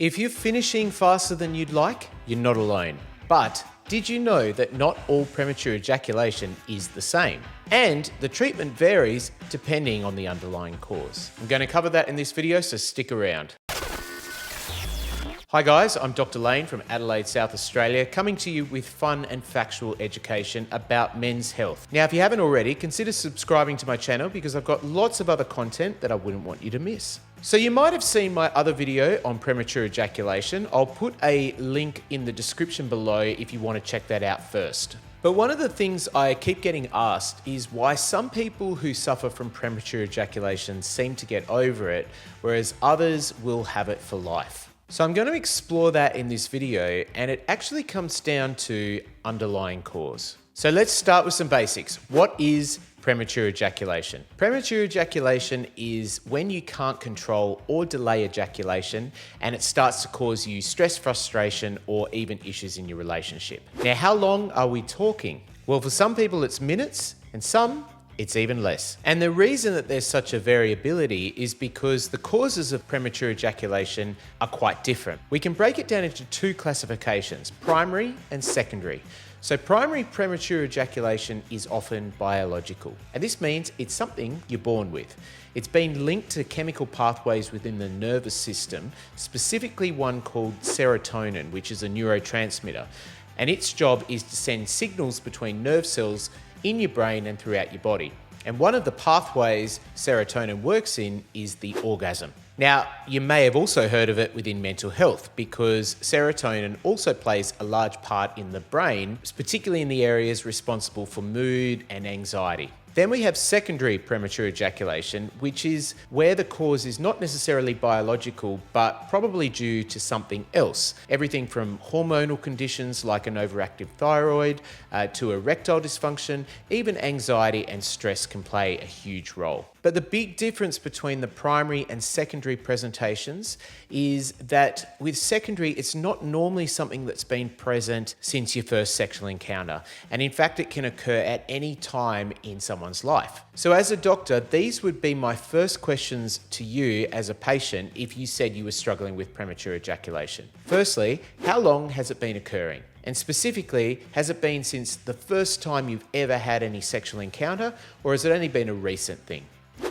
If you're finishing faster than you'd like, you're not alone. But did you know that not all premature ejaculation is the same? And the treatment varies depending on the underlying cause. I'm going to cover that in this video, so stick around. Hi guys, I'm Dr. Lane from Adelaide, South Australia, coming to you with fun and factual education about men's health. Now, if you haven't already, consider subscribing to my channel because I've got lots of other content that I wouldn't want you to miss. So you might have seen my other video on premature ejaculation. I'll put a link in the description below if you want to check that out first. But one of the things I keep getting asked is why some people who suffer from premature ejaculation seem to get over it, whereas others will have it for life. So I'm going to explore that in this video, and it actually comes down to underlying cause. So let's start with some basics. What is premature ejaculation? Premature ejaculation is when you can't control or delay ejaculation and it starts to cause you stress, frustration, or even issues in your relationship. Now, how long are we talking? Well, for some people it's minutes and some it's even less. And the reason that there's such a variability is because the causes of premature ejaculation are quite different. We can break it down into two classifications, primary and secondary. So primary premature ejaculation is often biological, and this means it's something you're born with. It's been linked to chemical pathways within the nervous system, specifically one called serotonin, which is a neurotransmitter. And its job is to send signals between nerve cells in your brain and throughout your body. And one of the pathways serotonin works in is the orgasm. Now, you may have also heard of it within mental health because serotonin also plays a large part in the brain, particularly in the areas responsible for mood and anxiety. Then we have secondary premature ejaculation, which is where the cause is not necessarily biological, but probably due to something else. Everything from hormonal conditions like an overactive thyroid to erectile dysfunction, even anxiety and stress can play a huge role. But the big difference between the primary and secondary presentations is that with secondary, it's not normally something that's been present since your first sexual encounter. And in fact, it can occur at any time in someone's life. So as a doctor, these would be my first questions to you as a patient if you said you were struggling with premature ejaculation. Firstly, how long has it been occurring? And specifically, has it been since the first time you've ever had any sexual encounter, or has it only been a recent thing?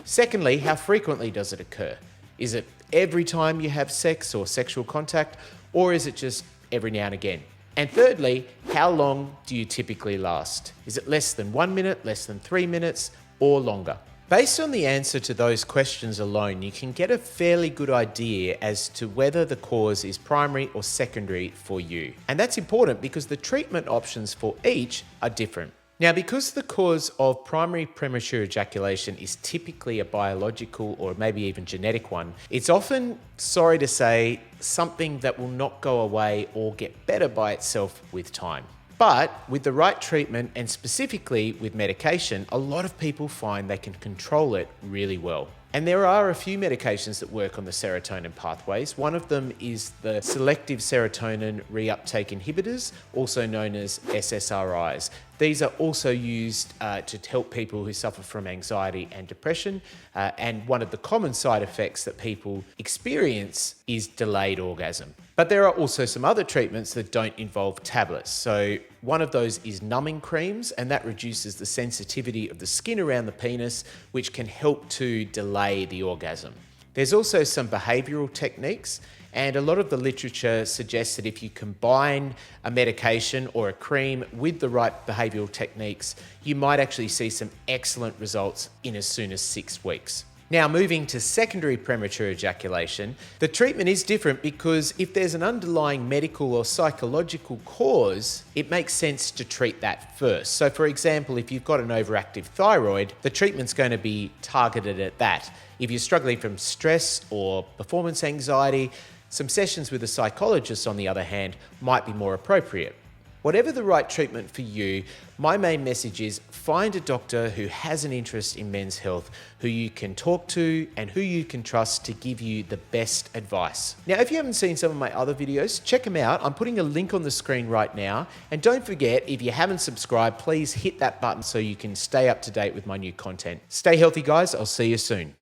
Secondly, how frequently does it occur? Is it every time you have sex or sexual contact, or is it just every now and again? And thirdly, how long do you typically last? Is it less than 1 minute, less than 3 minutes, or longer? Based on the answer to those questions alone, you can get a fairly good idea as to whether the cause is primary or secondary for you. And that's important because the treatment options for each are different. Now, because the cause of primary premature ejaculation is typically a biological or maybe even genetic one, it's often, sorry to say, something that will not go away or get better by itself with time. But with the right treatment and specifically with medication, a lot of people find they can control it really well. And there are a few medications that work on the serotonin pathways. One of them is the selective serotonin reuptake inhibitors, also known as SSRIs. These are also used to help people who suffer from anxiety and depression. And one of the common side effects that people experience is delayed orgasm. But there are also some other treatments that don't involve tablets. So one of those is numbing creams, and that reduces the sensitivity of the skin around the penis, which can help to delay the orgasm. There's also some behavioral techniques, and a lot of the literature suggests that if you combine a medication or a cream with the right behavioral techniques, you might actually see some excellent results in as soon as 6 weeks. Now, moving to secondary premature ejaculation, the treatment is different because if there's an underlying medical or psychological cause, it makes sense to treat that first. So for example, if you've got an overactive thyroid, the treatment's going to be targeted at that. If you're struggling from stress or performance anxiety, some sessions with a psychologist, on the other hand, might be more appropriate. Whatever the right treatment for you, my main message is find a doctor who has an interest in men's health, who you can talk to and who you can trust to give you the best advice. Now, if you haven't seen some of my other videos, check them out. I'm putting a link on the screen right now. And don't forget, if you haven't subscribed, please hit that button so you can stay up to date with my new content. Stay healthy, guys. I'll see you soon.